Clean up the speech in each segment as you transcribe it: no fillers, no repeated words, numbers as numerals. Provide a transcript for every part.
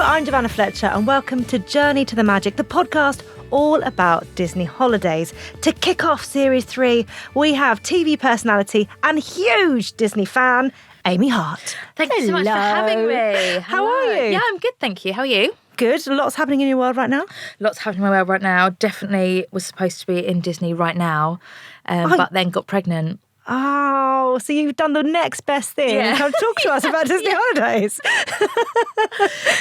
I'm Giovanna Fletcher and welcome to Journey to the Magic, the podcast all about Disney holidays. To kick off Series 3, we have TV personality and huge Disney fan, Amy Hart. Thank you so much for having me. How are you? Yeah, I'm good, thank you. How are you? Good. Lots happening in your world right now? Lots happening in my world right now. Definitely was supposed to be in Disney right now, but then got pregnant. Oh, so you've done the next best thing. Yeah. Come talk to us about Disney holidays.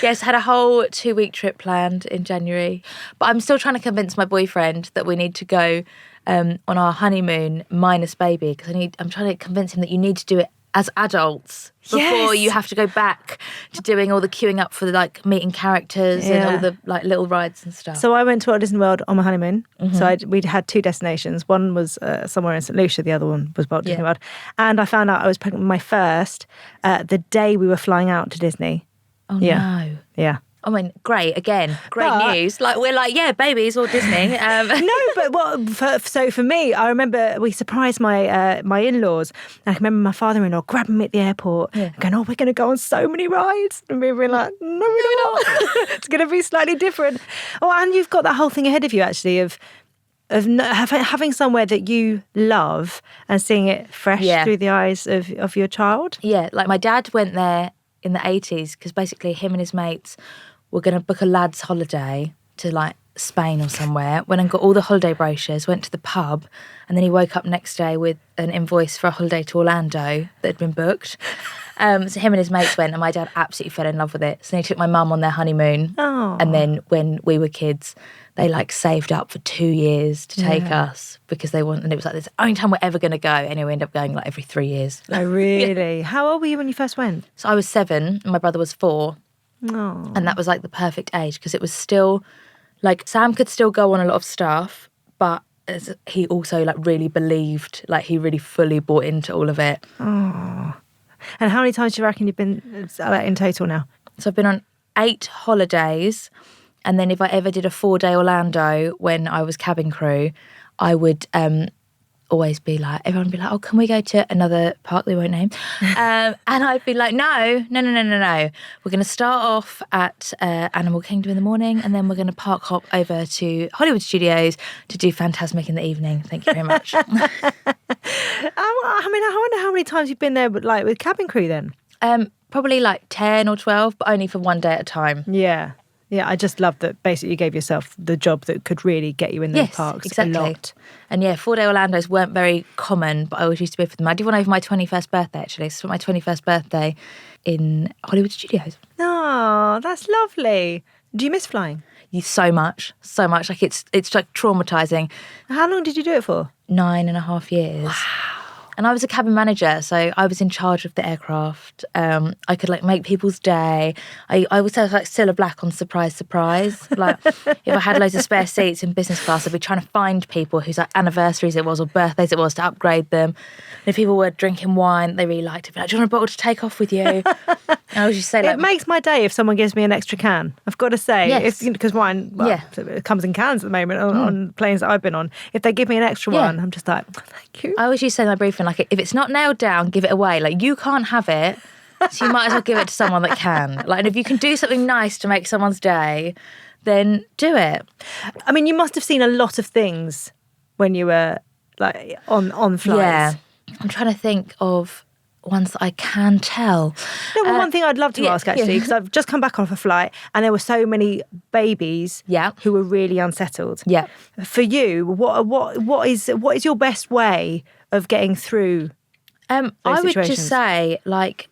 Yes, had a whole 2-week trip planned in January. But I'm still trying to convince my boyfriend that we need to go on our honeymoon minus baby, because I'm trying to convince him that you need to do it as adults before you have to go back to doing all the queuing up for the meeting characters and all the little rides and stuff. So I went to Walt Disney World on my honeymoon. Mm-hmm. So we'd had 2 destinations. One was somewhere in St. Lucia. The other one was Walt Disney World. And I found out I was pregnant with my first the day we were flying out to Disney. Oh, no. Yeah. I mean, great, again, great news. We're babies or Disney. No, but so for me, I remember we surprised my in-laws. And I can remember my father-in-law grabbing me at the airport and going, we're going to go on so many rides. And we were like, no, we're not. It's going to be slightly different. Oh, and you've got that whole thing ahead of you, actually, of having somewhere that you love and seeing it fresh through the eyes of your child. Yeah, my dad went there in the 80s because basically him and his mates were going to book a lad's holiday to Spain or somewhere. Went and got all the holiday brochures, went to the pub, and then he woke up next day with an invoice for a holiday to Orlando that had been booked. So him and his mates went, and my dad absolutely fell in love with it. So he took my mum on their honeymoon. Oh. And then when we were kids, they saved up for 2 years to take us because they wanted, and it was this only time we're ever going to go. Anyway, we ended up going every 3 years. Oh, really? How old were you when you first went? So I was 7 and my brother was 4. Oh. And that was the perfect age because it was still Sam could still go on a lot of stuff, but he also really believed, he really fully bought into all of it. Oh. And how many times do you reckon you've been in total now? So I've been on 8 holidays, and then if I ever did a 4-day Orlando when I was cabin crew, I would always be everyone would be oh, can we go to another park they won't name? And I'd be no. We're going to start off at Animal Kingdom in the morning, and then we're going to park hop over to Hollywood Studios to do Fantasmic in the evening. Thank you very much. I wonder how many times you've been there with cabin crew then? Probably 10 or 12, but only for 1 day at a time. Yeah. Yeah, I just love that basically you gave yourself the job that could really get you in those parks exactly. a lot. And 4-day Orlandos weren't very common, but I always used to be for them. I did one over my 21st birthday, actually. So my 21st birthday in Hollywood Studios. Oh, that's lovely. Do you miss flying? So much. It's traumatising. How long did you do it for? 9.5 years. Wow. And I was a cabin manager, so I was in charge of the aircraft. I could make people's day. I would say Cilla Black on Surprise, Surprise. If I had loads of spare seats in business class, I'd be trying to find people whose anniversaries it was or birthdays it was to upgrade them. And if people were drinking wine they really liked it, I'd be do you want a bottle to take off with you? And I would just say it makes my day if someone gives me an extra can. I've got to say, because wine it comes in cans at the moment on planes that I've been on. If they give me an extra one, I'm just thank you. I always used to say in my briefing, if it's not nailed down, give it away. You can't have it, so you might as well give it to someone that can. And if you can do something nice to make someone's day, then do it. I mean, you must have seen a lot of things when you were on flights. Yeah, I'm trying to think of ones that I can tell. No, one thing I'd love to ask actually, because I've just come back off a flight and there were so many babies who were really unsettled. Yeah. For you, what is your best way of getting through those I would situations? just say,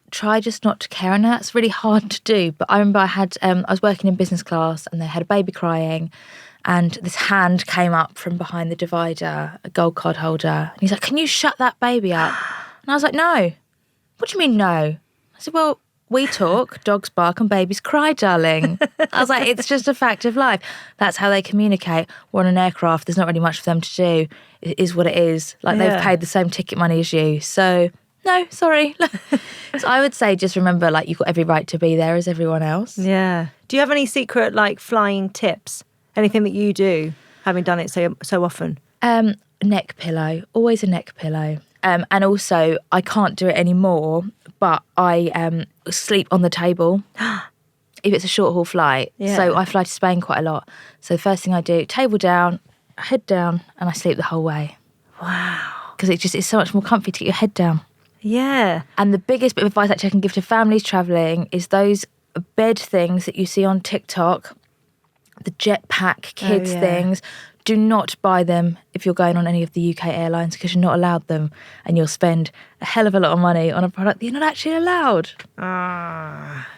try just not to care. And that's really hard to do. But I remember I was working in business class and they had a baby crying and this hand came up from behind the divider, a gold card holder. And he's like, can you shut that baby up? And I was like, no. What do you mean, no? I said, well, we talk, dogs bark and babies cry, darling. I was like, it's just a fact of life. That's how they communicate. We're on an aircraft. There's not really much for them to do. It is what it is. They've paid the same ticket money as you. So, no, sorry. So I would say just remember, you've got every right to be there as everyone else. Yeah. Do you have any secret, flying tips? Anything that you do, having done it so often? Neck pillow. Always a neck pillow. And also, I can't do it anymore, but I sleep on the table. if it's a short haul flight. Yeah. So I fly to Spain quite a lot. So the first thing I do, table down, head down, and I sleep the whole way. Wow. Because it's so much more comfy to get your head down. Yeah. And the biggest bit of advice actually I can give to families travelling is those bed things that you see on TikTok, the jetpack kids things. Do not buy them if you're going on any of the UK airlines because you're not allowed them, and you'll spend a hell of a lot of money on a product that you're not actually allowed.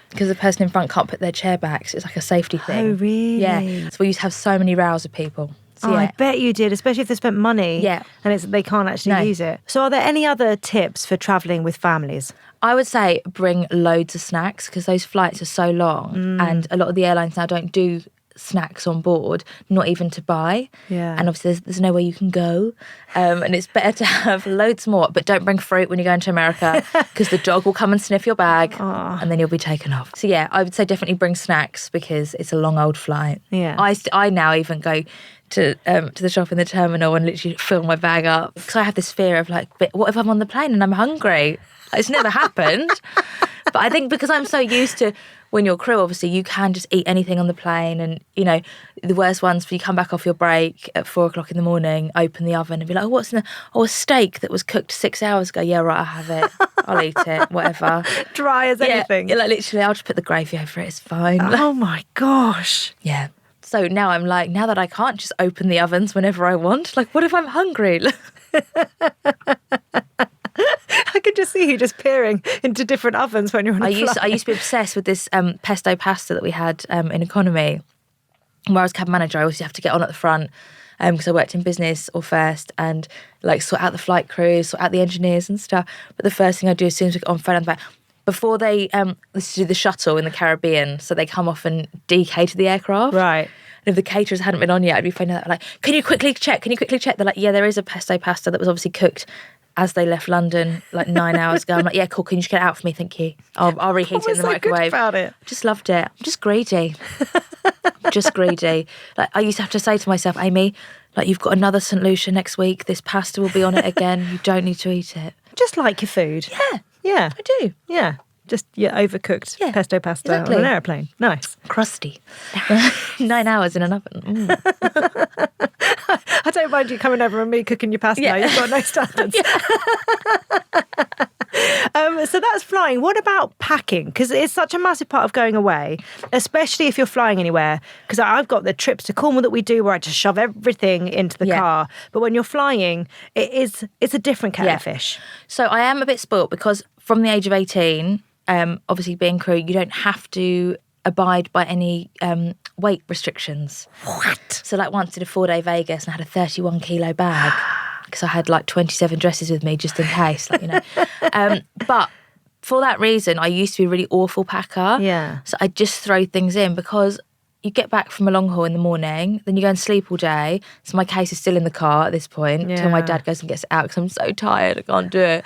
Because the person in front can't put their chair back, so it's like a safety thing. Oh, really? Yeah. So we used to have so many rows with people. So, I bet you did, especially if they spent money and they can't actually use it. So are there any other tips for travelling with families? I would say bring loads of snacks because those flights are so long and a lot of the airlines now don't do snacks on board, not even to buy. Yeah. And obviously there's nowhere you can go. And it's better to have loads more, but don't bring fruit when you're going to America because the dog will come and sniff your bag and then you'll be taken off. So yeah, I would say definitely bring snacks because it's a long old flight. Yeah. I now even go to the shop in the terminal and literally fill my bag up because I have this fear of like, what if I'm on the plane and I'm hungry? It's never happened. But I think because I'm so used to when you're crew, obviously you can just eat anything on the plane, and you know the worst ones for you come back off your break at 4:00 in the morning, open the oven and be like, oh, what's in there? Oh, a steak that was cooked 6 hours ago. Yeah, right, I have it. I'll eat it. Whatever. Dry as anything. Yeah, like literally, I'll just put the gravy over it. It's fine. Oh my gosh. Yeah. So now I'm like, now that I can't just open the ovens whenever I want, like, what if I'm hungry? I could just see you just peering into different ovens when you're on a flight. I used to be obsessed with this pesto pasta that we had in economy. Where I was cabin manager, I always have to get on at the front because I worked in business or first and like sort out the flight crews, sort out the engineers and stuff. But the first thing I do as soon as we get on front and back, before they used to do the shuttle in the Caribbean, so they come off and decater the aircraft. Right. And if the caterers hadn't been on yet, I'd be phoning out like, can you quickly check? They're like, yeah, there is a pesto pasta that was obviously cooked as they left London like 9 hours ago. I'm like, yeah, cool, can you just get it out for me? Thank you. I'll reheat it in the microwave. Good about it? Just loved it. I'm just greedy. Just greedy. Like I used to have to say to myself, Amy, like you've got another St. Lucia next week. This pasta will be on it again. You don't need to eat it. Just like your food. Yeah. Yeah. I do. Yeah. Just overcooked pesto pasta on an airplane. Nice. Crusty. 9 hours in an oven. I don't mind you coming over and me cooking your pasta. Yeah. You've got no standards. So that's flying. What about packing? Because it's such a massive part of going away, especially if you're flying anywhere. Because I've got the trips to Cornwall that we do where I just shove everything into the car. But when you're flying, it's a different kettle of fish. So I am a bit spoilt because from the age of 18, obviously being crew, you don't have to abide by any weight restrictions. What? So like once did a 4-day Vegas and I had a 31 kilo bag because I had like 27 dresses with me just in case, like, you know. But for that reason, I used to be a really awful packer. Yeah. So I just throw things in because you get back from a long haul in the morning, then you go and sleep all day. So my case is still in the car at this point until my dad goes and gets it out because I'm so tired, I can't do it.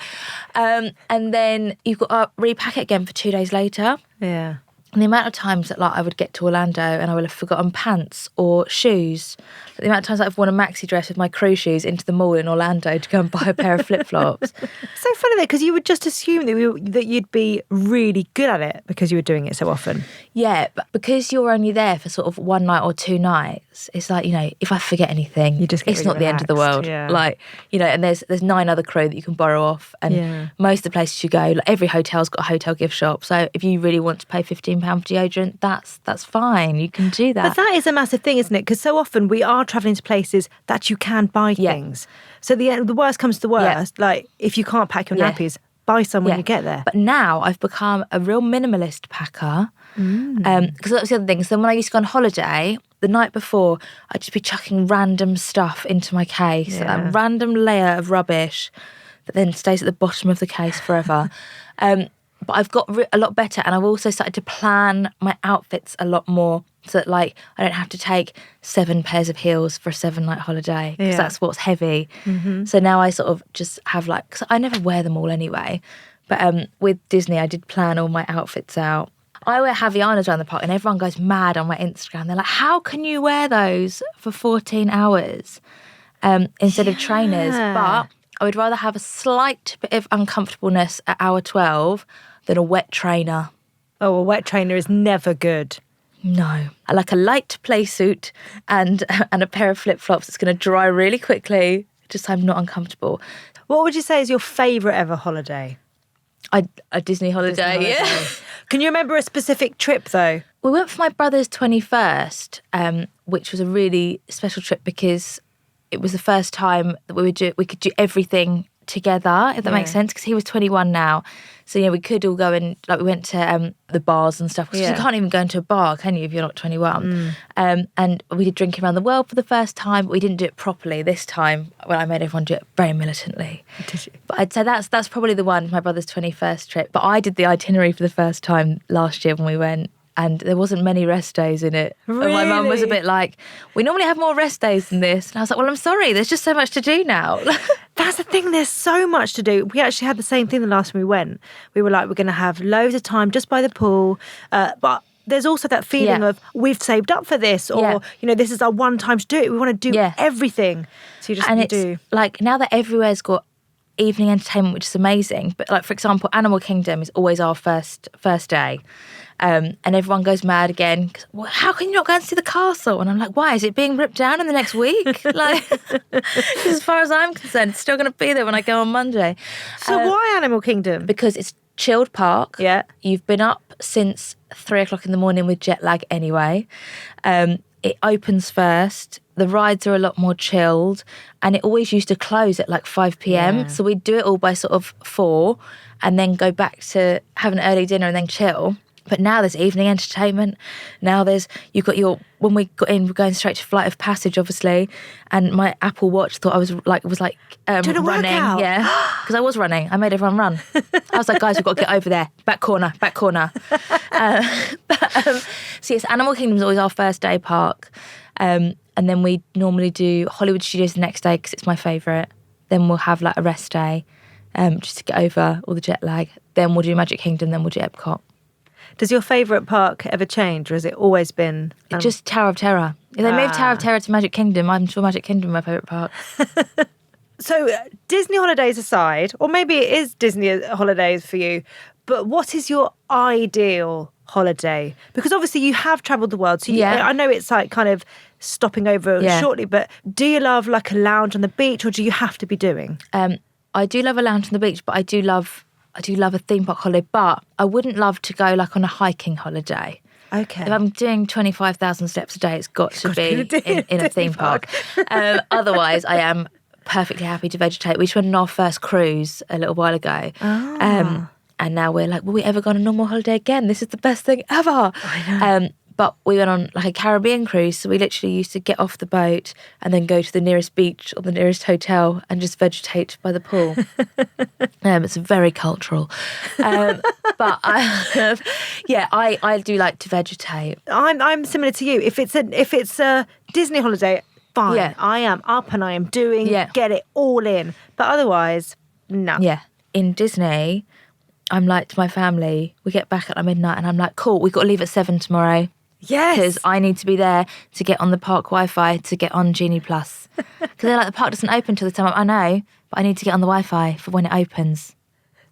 And then you've got to repack it again for 2 days later. Yeah. And the amount of times that like I would get to Orlando and I would have forgotten pants or shoes. The amount of times I've worn a maxi dress with my crew shoes into the mall in Orlando to go and buy a pair of flip-flops. So funny though, because you would just assume that you'd be really good at it because you were doing it so often. Yeah, but because you're only there for sort of 1 night or 2 nights, it's like, you know, if I forget anything, you just get it's really not the end of the relaxed, world. yeah. Like, you know, and there's 9 other crew that you can borrow off. And most of the places you go, like every hotel's got a hotel gift shop. So if you really want to pay £15 for deodorant, that's fine. You can do that. But that is a massive thing, isn't it? Because so often we are travelling to places that you can buy things. So the worst comes to the worst. Like if you can't pack your nappies, buy some when you get there. But now I've become a real minimalist packer. Because that's the other thing. So when I used to go on holiday, the night before, I'd just be chucking random stuff into my case. Yeah. A random layer of rubbish that then stays at the bottom of the case forever. But I've got a lot better, and I've also started to plan my outfits a lot more so that, like, I don't have to take 7 pairs of heels for a 7-night holiday because that's what's heavy. Mm-hmm. So now I sort of just have, like, cause I never wear them all anyway. But with Disney, I did plan all my outfits out. I wear Havaianas around the park, and everyone goes mad on my Instagram. They're like, how can you wear those for 14 hours instead of trainers? But I would rather have a slight bit of uncomfortableness at hour 12 than a wet trainer. Oh, a wet trainer is never good. No. I like a light play suit and a pair of flip-flops that's going to dry really quickly, just so I'm not uncomfortable. What would you say is your favourite ever holiday? A Disney holiday, yeah. Can you remember a specific trip, though? We went for my brother's 21st, which was a really special trip because it was the first time that we could do everything together, if that makes sense, because he was 21 now. So, we could all go and, we went to the bars and stuff, because you can't even go into a bar, can you, if you're not 21? And we did drinking around the world for the first time, but we didn't do it properly this time, when I made everyone do it very militantly. Did you? But I'd say that's probably the one, my brother's 21st trip. But I did the itinerary for the first time last year when we went, and there wasn't many rest days in it. Really? And my mum was a bit like, we normally have more rest days than this. And I was like, well, I'm sorry, there's just so much to do now. That's the thing, there's so much to do. We actually had the same thing the last time we went. We were like, we're going to have loads of time just by the pool. But there's also that feeling of, we've saved up for this, or, this is our one time to do it. We want to do everything. So you just do. Like, now that everywhere's got evening entertainment, which is amazing. But like, for example, Animal Kingdom is always our first day. And everyone goes mad again. Well, how can you not go and see the castle? And I'm like, why? Is it being ripped down in the next week? As far as I'm concerned, it's still going to be there when I go on Monday. So why Animal Kingdom? Because it's chilled park. Yeah. You've been up since 3:00 in the morning with jet lag anyway. It opens first. The rides are a lot more chilled, and it always used to close at like 5 p.m. Yeah. So we'd do it all by sort of 4 and then go back to have an early dinner and then chill. But now there's evening entertainment. Now you've got when we got in, we're going straight to Flight of Passage, obviously. And my Apple Watch thought I was running. Workout. Yeah, because I was running. I made everyone run. I was like, guys, we've got to get over there. Back corner. So yes, Animal Kingdom's always our first day park. And then we normally do Hollywood Studios the next day because it's my favourite. Then we'll have like a rest day just to get over all the jet lag. Then we'll do Magic Kingdom, then we'll do Epcot. Does your favourite park ever change, or has it always been... Just Tower of Terror. If they move Tower of Terror to Magic Kingdom, I'm sure Magic Kingdom is my favourite park. So Disney holidays aside, or maybe it is Disney holidays for you, but what is your ideal holiday? Because obviously you have travelled the world, so I know it's like kind of stopping over shortly, but do you love like a lounge on the beach, or do you have to be doing? I do love a lounge on the beach, but I do love a theme park holiday, but I wouldn't love to go like on a hiking holiday. Okay. If I'm doing 25,000 steps a day, it's got to be in a theme park. Otherwise, I am perfectly happy to vegetate. We just went on our first cruise a little while ago. And now we're like, will we ever go on a normal holiday again? This is the best thing ever. I know. But we went on like a Caribbean cruise, so we literally used to get off the boat and then go to the nearest beach or the nearest hotel and just vegetate by the pool. It's very cultural. But I do like to vegetate. I'm similar to you. If it's a Disney holiday, fine. Yeah. I am up and I am doing, get it all in. But otherwise, no. Yeah. In Disney, I'm like to my family, we get back at midnight and I'm like, cool, we've got to leave at 7 tomorrow. Yes. Because I need to be there to get on the park Wi-Fi to get on Genie Plus. Because they're like, the park doesn't open till the time. I know, but I need to get on the Wi-Fi for when it opens.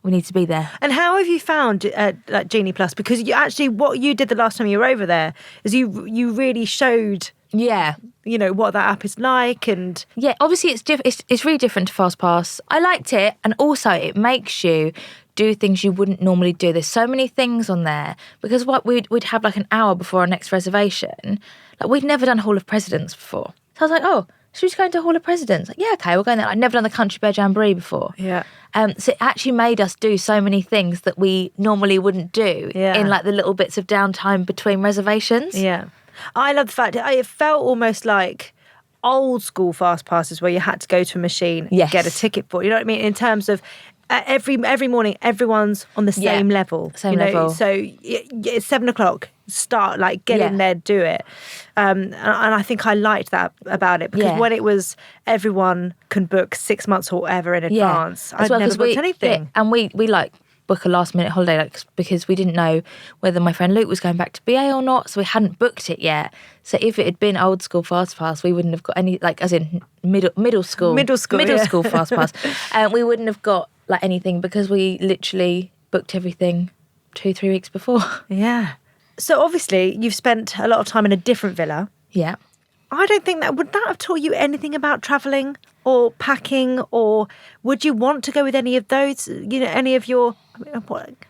We need to be there. And how have you found like Genie Plus? Because you actually, what you did the last time you were over there is you really showed, what that app is like, and obviously it's really different to FastPass. I liked it, and also it makes you do things you wouldn't normally do. There's so many things on there because we'd have like an hour before our next reservation. Like we'd never done Hall of Presidents before, so I was like, oh, should we just go into Hall of Presidents? Like, yeah, okay, we're going there. I'd never done the Country Bear Jamboree before. Yeah. So it actually made us do so many things that we normally wouldn't do in like the little bits of downtime between reservations. Yeah. I love the fact it felt almost like old school fast passes where you had to go to a machine and get a ticket for. You know what I mean? In terms of every morning, everyone's on the same level. Same level. So it's 7:00. Start get in there, do it. And I think I liked that about it because when it was everyone can book 6 months or whatever in advance, I'd never booked anything. Yeah, and we book a last minute holiday because we didn't know whether my friend Luke was going back to BA or not, so we hadn't booked it yet. So if it had been old school fast pass, we wouldn't have got any, as in middle school fast pass. We wouldn't have got anything because we literally booked everything 2-3 weeks before. Yeah. So obviously you've spent a lot of time in a different villa. Yeah. I don't think would that have taught you anything about travelling or packing, or would you want to go with any of those, any of your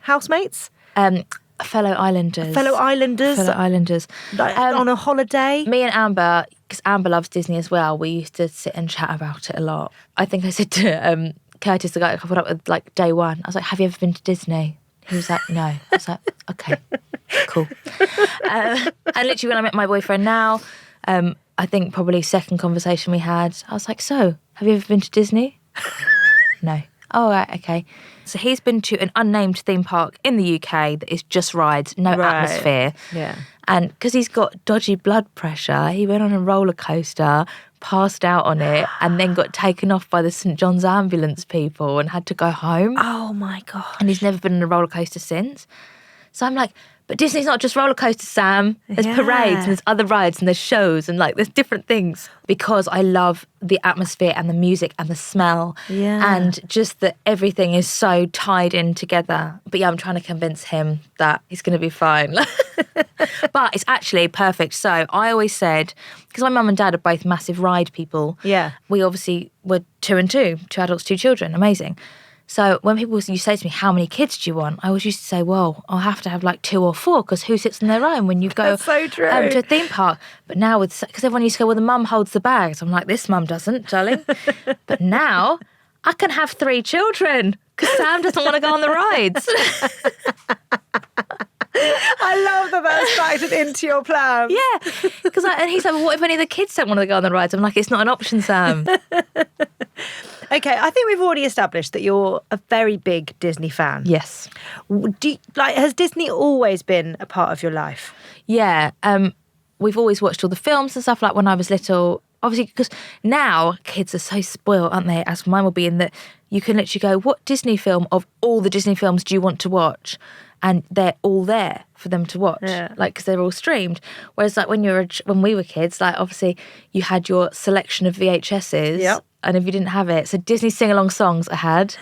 housemates? Fellow islanders. Fellow islanders. Like, on a holiday? Me and Amber, because Amber loves Disney as well, we used to sit and chat about it a lot. I think I said to Curtis, the guy I coupled up with like day one, I was like, have you ever been to Disney? He was like, no. I was like, okay, cool. And literally when I met my boyfriend now, I think probably second conversation we had, I was like, so, have you ever been to Disney? No. Oh, right, okay. So he's been to an unnamed theme park in the UK that is just rides, no atmosphere. Yeah. And because he's got dodgy blood pressure, he went on a roller coaster, passed out on it, and then got taken off by the St John's ambulance people and had to go home. Oh, my God. And he's never been on a roller coaster since. So I'm like, but Disney's not just roller coasters, Sam. There's parades and there's other rides and there's shows and like there's different things. Because I love the atmosphere and the music and the smell. Yeah. And just that everything is so tied in together. But yeah, I'm trying to convince him that he's going to be fine. But it's actually perfect. So I always said, because my mum and dad are both massive ride people. Yeah. We obviously were 2 and 2 adults, 2 children. Amazing. So when you say to me, how many kids do you want? I always used to say, well, I'll have to have like 2 or 4 because who sits on their own when you go so true. To a theme park? But now, because everyone used to go, well, the mum holds the bags. I'm like, this mum doesn't, darling. But now I can have 3 children because Sam doesn't want to go on the rides. I love that that's factored into your plans. Yeah, and he's like, well, what if any of the kids don't want to go on the rides? I'm like, it's not an option, Sam. Okay, I think we've already established that you're a very big Disney fan. Yes. Has Disney always been a part of your life? Yeah. We've always watched all the films and stuff like when I was little. Obviously, because now kids are so spoiled, aren't they? As mine will be, in that you can literally go, what Disney film of all the Disney films do you want to watch? And they're all there for them to watch, because they're all streamed. Whereas like when we were kids, like obviously you had your selection of VHSs. Yep. And if you didn't have it, so Disney sing-along songs I had,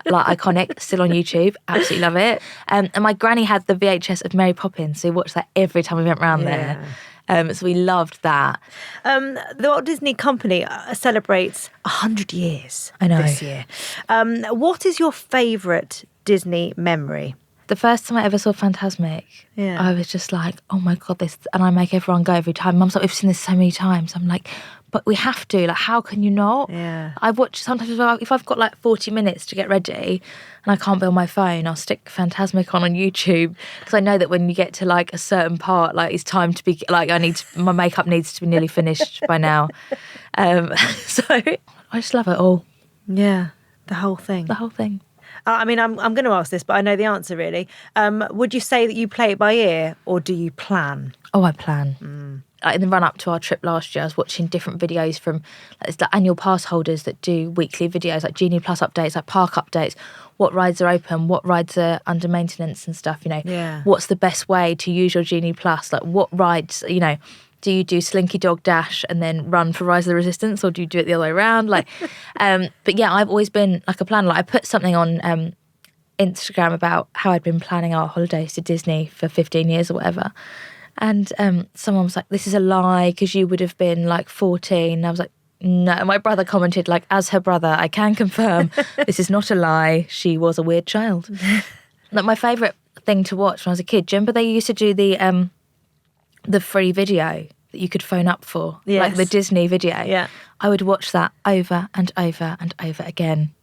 like iconic, still on YouTube, absolutely love it. And my granny had the VHS of Mary Poppins, so we watched that every time we went round there. So we loved that. The Walt Disney Company celebrates 100 years this year. What is your favourite Disney memory? The first time I ever saw Fantasmic, I was just like, oh my God, this, and I make everyone go every time. Mum's like, we've seen this so many times. I'm like, but we have to, like, how can you not? Yeah. I watch sometimes if I've got like 40 minutes to get ready and I can't be on my phone, I'll stick Fantasmic on YouTube because I know that when you get to like a certain part, like it's time to be, like my makeup needs to be nearly finished by now. So I just love it all. Yeah, the whole thing. The whole thing. I mean, I'm going to ask this, but I know the answer really. Would you say that you play it by ear or do you plan? Oh, I plan. In the run up to our trip last year, I was watching different videos from the annual pass holders that do weekly videos, like Genie Plus updates, like park updates, what rides are open, what rides are under maintenance and stuff, What's the best way to use your Genie Plus? Like what rides, do you do Slinky Dog Dash and then run for Rise of the Resistance, or do you do it the other way around? Like, but yeah, I've always been like a planner. Like I put something on Instagram about how I'd been planning our holidays to Disney for 15 years or whatever. And someone was like, this is a lie because you would have been like 14. And I was like, no. And my brother commented, like, as her brother, I can confirm this is not a lie. She was a weird child. Like my favourite thing to watch when I was a kid, do you remember they used to do the free video that you could phone up for? Yes. Like the Disney video. Yeah. I would watch that over and over and over again.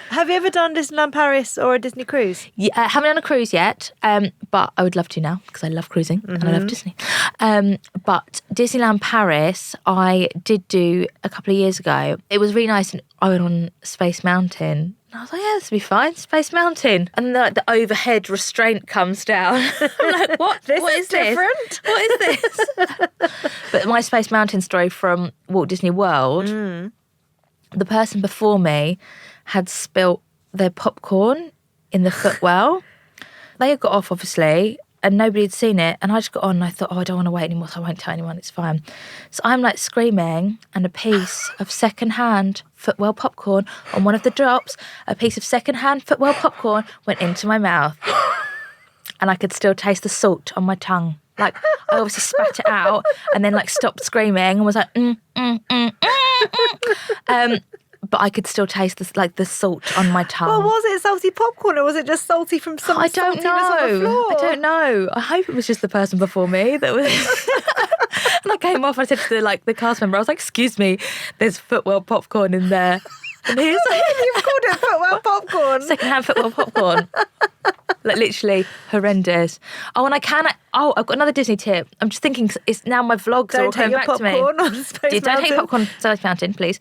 Have you ever done Disneyland Paris or a Disney cruise? Yeah, I haven't done a cruise yet, but I would love to now because I love cruising and I love Disney. But Disneyland Paris, I did do a couple of years ago. It was really nice, and I went on Space Mountain. And I was like, yeah, this will be fine, Space Mountain. And then the overhead restraint comes down. I'm like, what? What is different? What is this? But my Space Mountain story from Walt Disney World, the person before me had spilt their popcorn in the footwell. They had got off, obviously, and nobody had seen it. And I just got on and I thought, I don't want to wait anymore, so I won't tell anyone, it's fine. So I'm like screaming, and a piece of secondhand footwell popcorn on one of the drops, a piece of secondhand footwell popcorn went into my mouth. and I could still taste the salt on my tongue. Like, I obviously spat it out and then, like, stopped screaming and was like, but I could still taste the salt on my tongue. Well, was it salty popcorn or was it just salty from some I don't know. on the floor? I don't know. I hope it was just the person before me that was. And I came off. I said to the cast member, I was like, "Excuse me, there's Footwell popcorn in there." And he was like, You've called it Footwell popcorn. Secondhand Footwell popcorn. Like, literally horrendous. Oh, and I've got another Disney tip. I'm just thinking, it's now my vlogs are all coming back to me. Don't take popcorn on Space Mountain, please.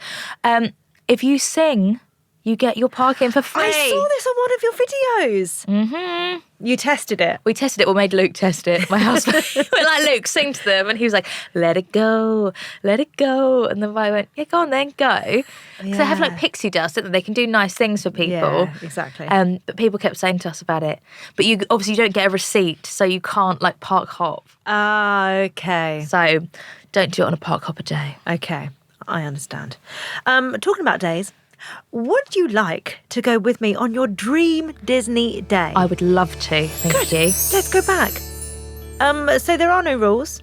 If you sing, you get your parking for free. I saw this on one of your videos. Mm-hmm. You tested it. We tested it. We made Luke test it. My husband. We're like, Luke, sing to them. And he was like, let it go, let it go. And then I went, yeah, go on then, go. Because they have like pixie dust, don't they? They can do nice things for people. Yeah, exactly. But people kept saying to us about it. But you obviously don't get a receipt, so you can't like park hop. Okay. So don't do it on a park hopper day. Okay, I understand. Talking about days, would you like to go with me on your dream Disney day? I would love to. Thank you. Let's go back. So there are no rules.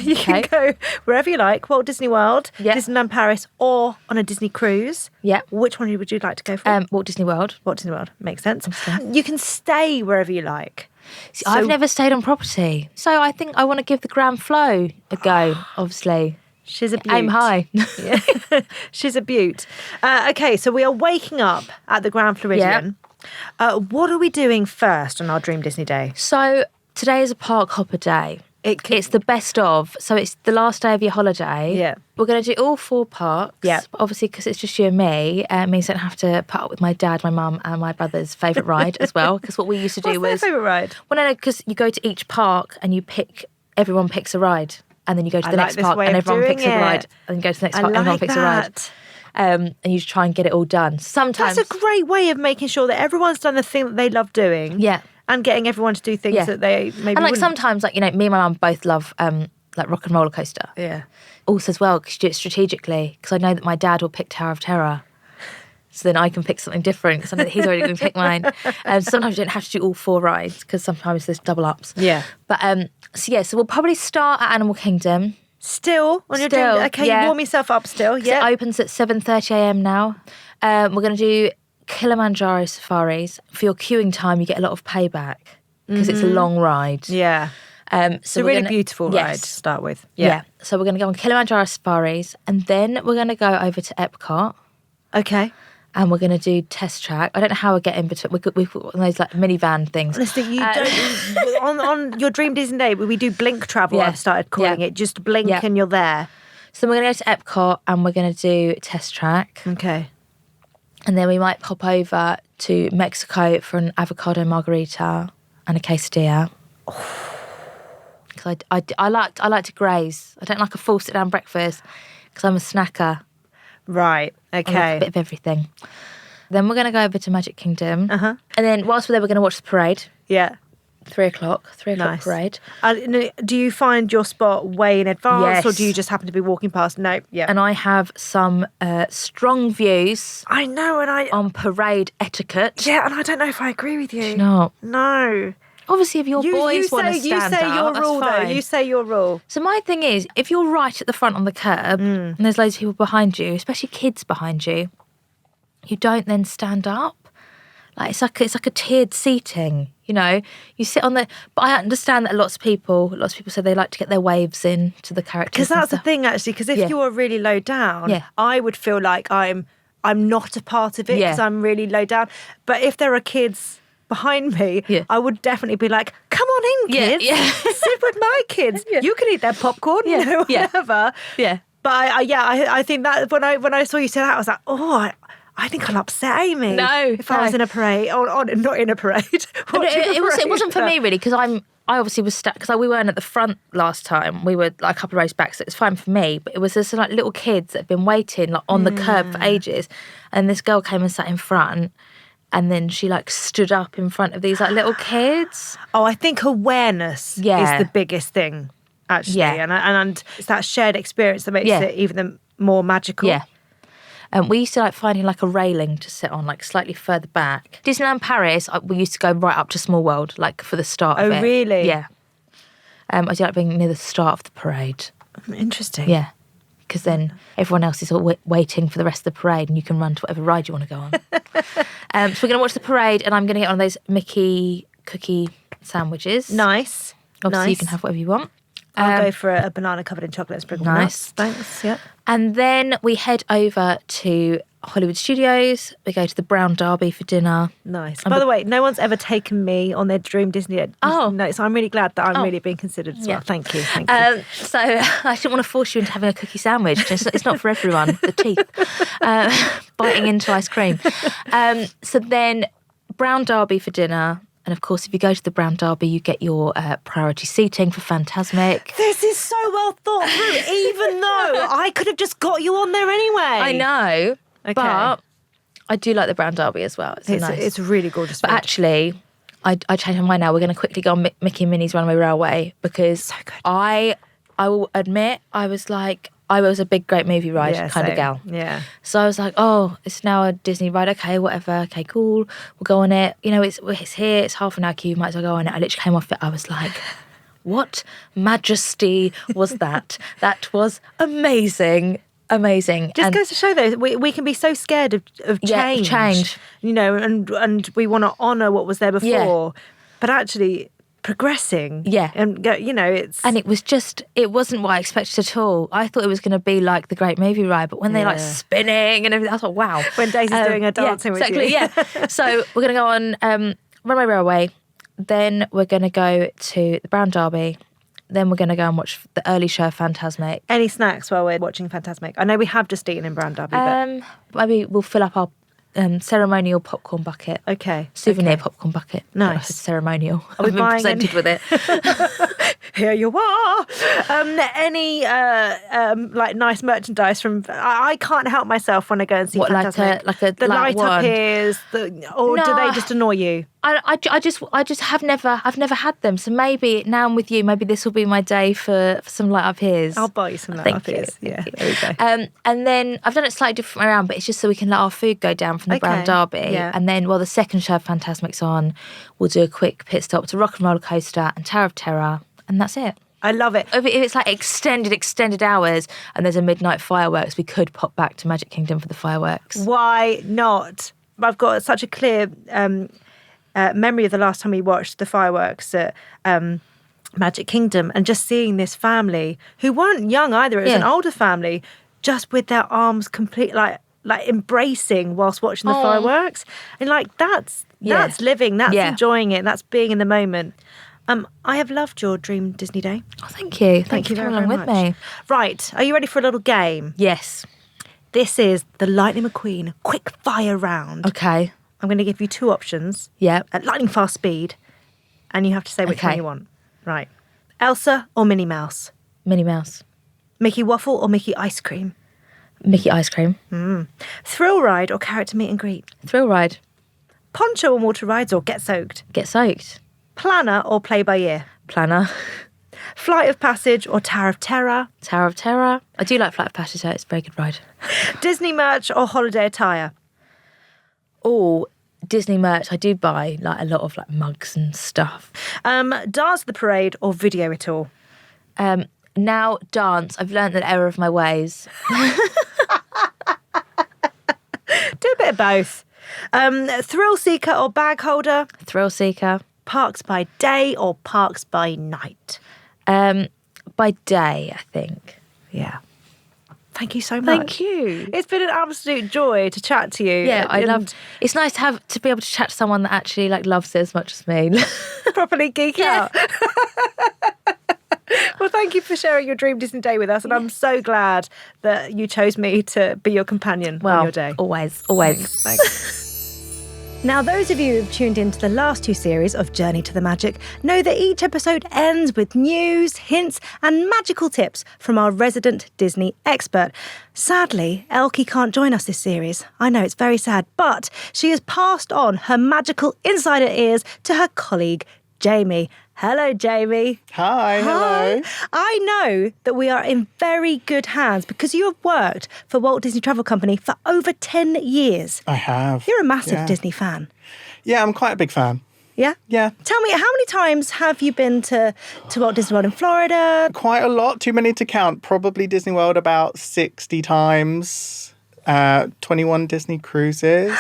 You can go wherever you like, Walt Disney World, Disneyland Paris, or on a Disney cruise. Yeah. Which one would you like to go for? Walt Disney World. Walt Disney World. Makes sense. You can stay wherever you like. See, I've never stayed on property. So I think I want to give the Grand Flow a go, obviously. She's a beaut. Aim high. She's a beaut. Okay, so we are waking up at the Grand Floridian. What are we doing first on our Dream Disney Day? So today is a park hopper day. It's the best of. So it's the last day of your holiday. Yeah. We're going to do all 4 parks. Yeah. Obviously, because it's just you and me, it means I don't have to put up with my dad, my mum, and my brother's favourite ride as well. Because what we used to do was... What's their favourite ride? Well, no, because you go to each park and everyone picks a ride. And then you go to the next park and everyone picks a ride. And then you go to the next park and everyone picks a ride. And you try and get it all done. Sometimes... That's a great way of making sure that everyone's done the thing that they love doing. Yeah. And getting everyone to do things that they maybe And like wouldn't. sometimes, like, you know, me and my mum both love like Rock and Roller Coaster. Yeah. Also as well, because you do it strategically. Because I know that my dad will pick Tower of Terror. So then I can pick something different because I know that he's already going to pick mine. Sometimes you don't have to do all 4 rides because sometimes there's double ups. Yeah. But so we'll probably start at Animal Kingdom. Still on your dream? Okay, you warm yourself up still. Yeah. It opens at 7:30 a.m. now. We're going to do Kilimanjaro safaris. For your queuing time, you get a lot of payback because it's a long ride. Yeah. So it's a really beautiful ride to start with. Yeah. So we're going to go on Kilimanjaro safaris and then we're going to go over to Epcot. Okay. And we're going to do Test Track. I don't know how we get in between. We've got one of those like minivan things. Honestly, you don't. on your Dream Disney Day, we do blink travel. I've started calling it. Just blink and you're there. So we're going to go to Epcot and we're going to do Test Track. Okay. And then we might pop over to Mexico for an avocado margarita and a quesadilla. Because I like to graze. I don't like a full sit down breakfast because I'm a snacker. Right. Okay. I like a bit of everything. Then we're going to go over to Magic Kingdom. And then whilst we're there, we're going to watch the parade. Yeah. 3 o'clock. 3 o'clock parade. Do you find your spot way in advance, Yes. or do you just happen to be walking past? No. Yeah. And I have some strong views. I know, and on parade etiquette. Yeah, and I don't know if I agree with you. No. No. Obviously, if your boys want to stand you say out, your rule, that's fine. though. You say your rule. So my thing is, if you're right at the front on the curb and there's loads of people behind you, especially kids behind you, you don't then stand up. Like it's like a tiered seating. You know, you sit on the. But I understand that lots of people say they like to get their waves in to the characters. Because that's the thing, actually. Because if you're really low down, I would feel like I'm not a part of it because I'm really low down. But if there are kids behind me, I would definitely be like, come on in, kids. Sit with my kids. You can eat their popcorn, whatever. Yeah. But I think that when I saw you say that, I was like, oh, I think I'll upset Amy. If I was in a parade, or not in a parade. It wasn't for me really, because I obviously was stuck because we weren't at the front last time. We were like a couple of rows back, so it was fine for me. But it was just like little kids that had been waiting like on the curb for ages, and this girl came and sat in front. And then she like stood up in front of these like little kids. Oh, I think awareness is the biggest thing, actually. And it's that shared experience that makes it even more magical. Yeah. We used to like finding like a railing to sit on, like slightly further back. Disneyland Paris, we used to go right up to Small World, like for the start of it. Oh, really? Yeah. I do like being near the start of the parade. Interesting. Yeah. Because then everyone else is all waiting for the rest of the parade and you can run to whatever ride you want to go on. So we're going to watch the parade and I'm going to get one of those Mickey cookie sandwiches. Nice. Obviously, you can have whatever you want. I'll go for a banana covered in chocolate and sprinkled nuts. Thanks. Yep. And then we head over to Hollywood Studios. We go to the Brown Derby for dinner. Nice. By the way, no one's ever taken me on their dream Disney note, so I'm really glad that I'm really being considered as well. Thank you. Thank you. So I didn't want to force you into having a cookie sandwich. It's not for everyone. The teeth biting into ice cream. So then Brown Derby for dinner. And of course, if you go to the Brown Derby, you get your priority seating for Fantasmic. This is so well thought through, even though I could have just got you on there anyway. I know, but I do like the Brown Derby as well. It's really gorgeous. But actually, I changed my mind now. We're going to quickly go on Mickey and Minnie's Runaway Railway because so good. I will admit, I was a big Great Movie Ride kind of gal. Yeah. So I was like, oh, it's now a Disney ride. Okay, whatever. Okay, cool. We'll go on it. You know, it's here. It's half an hour queue. Might as well go on it. I literally came off it. I was like, what majesty was that? That was amazing. Amazing. Just goes to show though, we can be so scared of change. Change. You know, and we want to honour what was there before. But actually progressing. Yeah. And go, you know, it's... And it wasn't what I expected at all. I thought it was going to be like the Great Movie Ride, but when they're like spinning and everything, I thought, wow. When Daisy's doing her dancing with you. Yeah. So we're going to go on Runaway Railway, then we're going to go to the Brown Derby, then we're going to go and watch the early show of Fantasmic. Any snacks while we're watching Fantasmic? I know we have just eaten in Brown Derby, but... Maybe we'll fill up our ceremonial popcorn bucket. Okay. Souvenir popcorn bucket. Nice. Ceremonial. Are we I've been presented with it. Here you are. Any like nice merchandise from... I can't help myself when I go and see Fantasmic. The light up ears, or do they just annoy you? I just have never had them. So maybe now I'm with you. Maybe this will be my day for some light up ears. I'll buy you some light up ears. Yeah, there we go. And then I've done it slightly different way around, but it's just so we can let our food go down from the Brown Derby. Yeah. And then while the second show of Fantasmic's on, we'll do a quick pit stop to Rock and Roller Coaster and Tower of Terror, and that's it. I love it. If it's like extended hours and there's a midnight fireworks, we could pop back to Magic Kingdom for the fireworks. Why not? I've got such a clear memory of the last time we watched the fireworks at Magic Kingdom and just seeing this family who weren't young either. It was an older family, just with their arms complete, like embracing whilst watching the fireworks. And like that's living, that's enjoying it, that's being in the moment. I have loved your Dream Disney Day. Oh, thank you. Thank you for very, coming along very with much. me. Right, are you ready for a little game? Yes. This is the Lightning McQueen quick fire round. Okay. I'm going to give you two options. Yep. At lightning fast speed, and you have to say which one you want. Right. Elsa or Minnie Mouse? Minnie Mouse. Mickey Waffle or Mickey Ice Cream? Mickey Ice Cream. Thrill Ride or Character Meet and Greet? Thrill Ride. Poncho and Water Rides or Get Soaked? Get Soaked. Planner or Play by Ear? Planner. Flight of Passage or Tower of Terror? Tower of Terror. I do like Flight of Passage, it's a very good ride. Disney merch or holiday attire? Oh, Disney merch. I do buy like a lot of like mugs and stuff. Dance the Parade or video it all? Now dance. I've learned the error of my ways. Do a bit of both. Thrill Seeker or Bag Holder? Thrill Seeker. Parks by day or Parks by night? By day, I think. Yeah. Thank you so much. Thank you. It's been an absolute joy to chat to you. Yeah, I loved. It's nice to be able to chat to someone that actually like loves it as much as me. Properly geek out. Well, thank you for sharing your Dream Disney Day with us, and I'm so glad that you chose me to be your companion on your day. Always. Thanks. Now, those of you who've tuned into the last two series of Journey to the Magic know that each episode ends with news, hints and magical tips from our resident Disney expert. Sadly, Elkie can't join us this series. I know, it's very sad, but she has passed on her magical insider ears to her colleague, Jamie. Hello, Jamie. Hi, hello. I know that we are in very good hands because you have worked for Walt Disney Travel Company for over 10 years. I have. You're a massive Disney fan. Yeah, I'm quite a big fan. Yeah? Yeah. Tell me, how many times have you been to Walt Disney World in Florida? Quite a lot, too many to count. Probably Disney World about 60 times, 21 Disney cruises.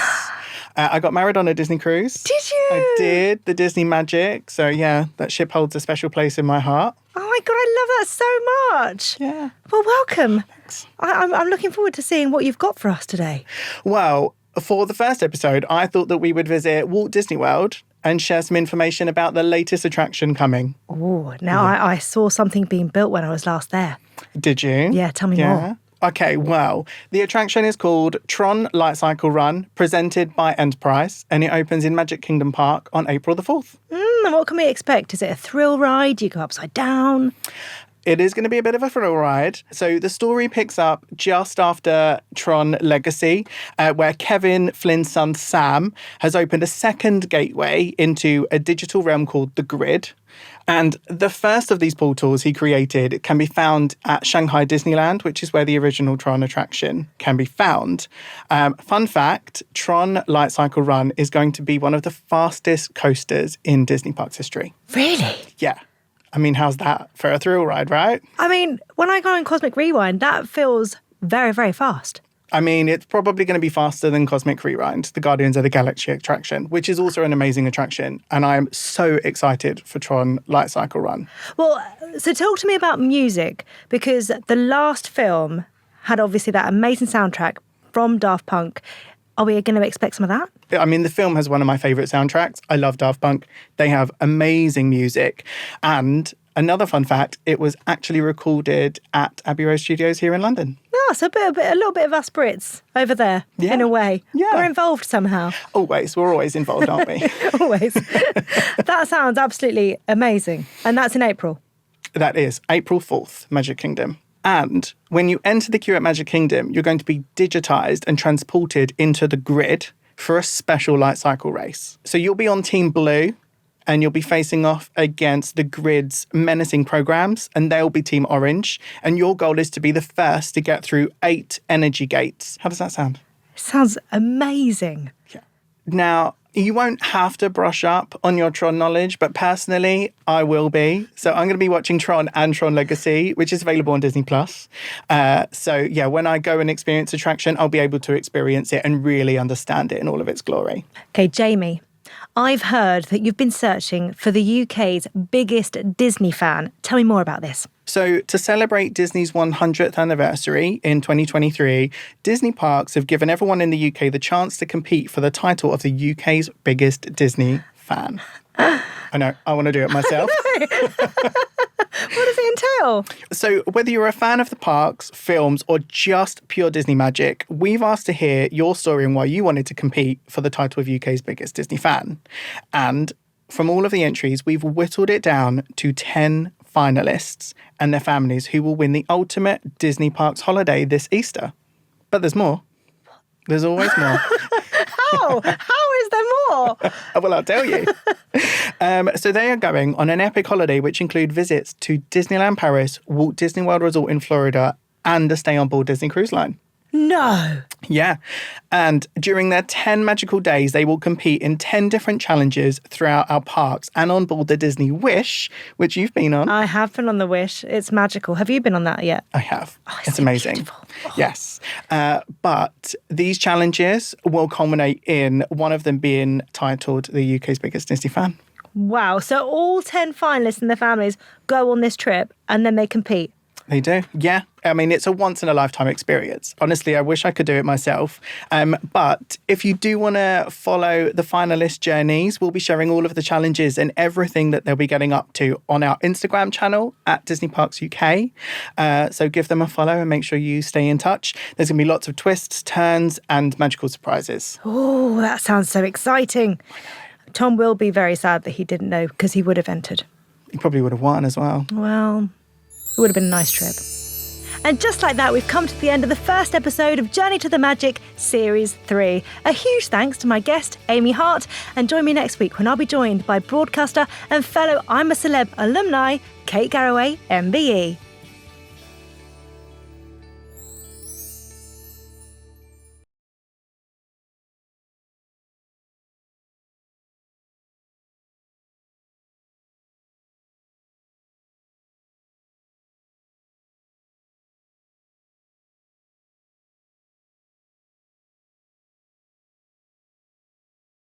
I got married on a Disney cruise. Did you? I did, the Disney Magic. So yeah, that ship holds a special place in my heart. Oh my God, I love that so much. Yeah. Well, welcome. Thanks. I'm looking forward to seeing what you've got for us today. Well, for the first episode, I thought that we would visit Walt Disney World and share some information about the latest attraction coming. Oh, now I saw something being built when I was last there. Did you? Yeah, tell me more. Okay, well, the attraction is called Tron Light Cycle Run, presented by Enterprise, and it opens in Magic Kingdom Park on April the 4th. And what can we expect? Is it a thrill ride? Do you go upside down? It is going to be a bit of a thrill ride. So the story picks up just after Tron Legacy, where Kevin Flynn's son Sam has opened a second gateway into a digital realm called the Grid. And the first of these portals he created can be found at Shanghai Disneyland, which is where the original Tron attraction can be found. Fun fact, Tron Light Cycle Run is going to be one of the fastest coasters in Disney Parks history. Really? Yeah. I mean, how's that for a thrill ride, right? I mean, when I go on Cosmic Rewind, that feels very, very fast. I mean, it's probably going to be faster than Cosmic Rewind, the Guardians of the Galaxy attraction, which is also an amazing attraction. And I'm so excited for Tron Light Cycle Run. Well, so talk to me about music, because the last film had obviously that amazing soundtrack from Daft Punk. Are we going to expect some of that? I mean, the film has one of my favourite soundtracks. I love Daft Punk. They have amazing music. And another fun fact, it was actually recorded at Abbey Road Studios here in London. Oh, so a little bit of us Brits over there, in a way. Yeah. We're involved somehow. Always. We're always involved, aren't we? Always. That sounds absolutely amazing. And that's in April. That is April 4th, Magic Kingdom. And when you enter the queue at Magic Kingdom, you're going to be digitised and transported into the Grid for a special light cycle race. So you'll be on Team Blue and you'll be facing off against the Grid's menacing programs, and they'll be Team Orange. And your goal is to be the first to get through 8 energy gates. How does that sound? Sounds amazing. Yeah. Now, you won't have to brush up on your Tron knowledge, but personally, I will be. So I'm going to be watching Tron and Tron Legacy, which is available on Disney+. So yeah, when I go and experience attraction, I'll be able to experience it and really understand it in all of its glory. Okay, Jamie, I've heard that you've been searching for the UK's biggest Disney fan. Tell me more about this. So to celebrate Disney's 100th anniversary in 2023, Disney Parks have given everyone in the UK the chance to compete for the title of the UK's biggest Disney fan. I know, I want to do it myself. What does it entail? So whether you're a fan of the parks, films, or just pure Disney magic, we've asked to hear your story and why you wanted to compete for the title of UK's biggest Disney fan. And from all of the entries, we've whittled it down to 10 finalists and their families who will win the ultimate Disney Parks holiday this Easter. But there's more. There's always more. How? How is there more? Well, I'll tell you. So they are going on an epic holiday which include visits to Disneyland Paris, Walt Disney World Resort in Florida, and a stay on board Disney Cruise Line. No. Yeah. And during their 10 magical days, they will compete in 10 different challenges throughout our parks and on board the Disney Wish, which you've been on. I have been on the Wish. It's magical. Have you been on that yet? I have. Oh, it's so amazing. beautiful. Oh. Yes. But these challenges will culminate in one of them being titled the UK's biggest Disney fan. Wow. So all 10 finalists and their families go on this trip and then they compete. They do, yeah. I mean, it's a once-in-a-lifetime experience. Honestly, I wish I could do it myself. But if you do want to follow the finalist journeys, we'll be sharing all of the challenges and everything that they'll be getting up to on our Instagram channel at Disney Parks UK. So give them a follow and make sure you stay in touch. There's going to be lots of twists, turns, and magical surprises. Oh, that sounds so exciting. Tom will be very sad that he didn't know because he would have entered. You probably would have won as well. Well, it would have been a nice trip. And just like that, we've come to the end of the first episode of Journey to the Magic Series 3. A huge thanks to my guest, Amy Hart, and join me next week when I'll be joined by broadcaster and fellow I'm a Celeb alumni, Kate Garraway, MBE.